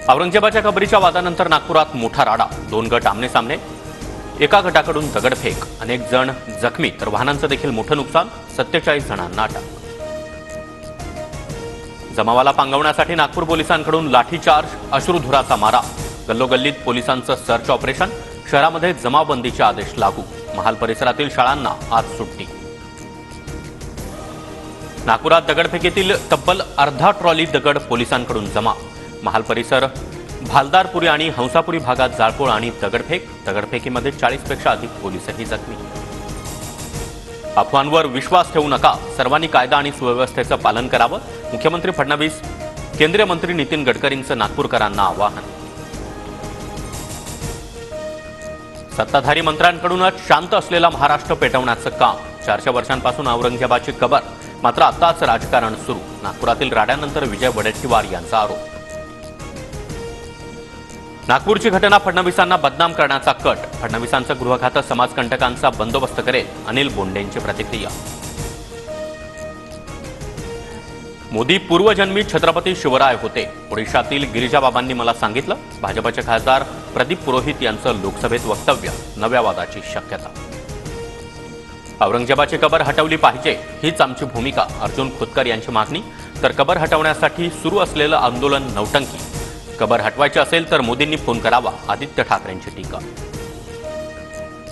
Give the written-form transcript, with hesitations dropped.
औरंगजेबाच्या कबरीच्या वादानंतर नागपुरात मोठा राडा, 2 गट आमने-सामने, एका गटाकडून दगडफेक, अनेक जण जखमी तर वाहनांचं देखील मोठं नुकसान, 47 जणांना अटक. जमावाला पांगवण्यासाठी नागपूर पोलिसांकडून लाठीचार्ज, अश्रुधुराचा मारा, गल्लोगल्लीत पोलिसांचं सर्च ऑपरेशन, शहरामध्ये जमावबंदीचे आदेश लागू, महाल परिसरातील शाळांना आज सुट्टी. नागपुरात दगडफेकीतील तब्बल अर्धा ट्रॉली दगड पोलिसांकडून जमा, महाल परिसर, भालदारपुरी आणि हंसापुरी भागात जाळपोळ आणि दगडफेकीमध्ये 40 पेक्षा अधिक पोलीसही जखमी. अफवांवर विश्वास ठेवू नका, सर्वांनी कायदा आणि सुव्यवस्थेचं पालन करावं, मुख्यमंत्री फडणवीस, केंद्रीय मंत्री नितीन गडकरींचं नागपूरकरांना आवाहन. सत्ताधारी मंत्र्यांकडूनच शांत असलेला महाराष्ट्र पेटवण्याचं काम, 400 वर्षांपासून औरंगजेबाची कबर, मात्र आताच राजकारण सुरू, नागपुरातील राड्यानंतर विजय वडेट्टीवार यांचा आरोप. नागपूरची घटना फडणवीसांना बदनाम करण्याचा कट, फडणवीसांचं गृह खातं समाजकंटकांचा बंदोबस्त करेल, अनिल बोंडेंची प्रतिक्रिया. मोदी पूर्वजन्मी छत्रपती शिवराय होते, ओडिशातील गिरिजाबाबांनी मला सांगितलं, भाजपचे खासदार प्रदीप पुरोहित यांचं लोकसभेत वक्तव्य, नव्या वादाची शक्यता. औरंगजेबाची कबर हटवली पाहिजे, हीच आमची भूमिका, अर्जुन खोतकर यांची मागणी, तर कबर हटवण्यासाठी सुरू असलेलं आंदोलन नौटंकी, कबर हटवायची असेल तर मोदींनी फोन करावा, आदित्य ठाकरेंची टीका.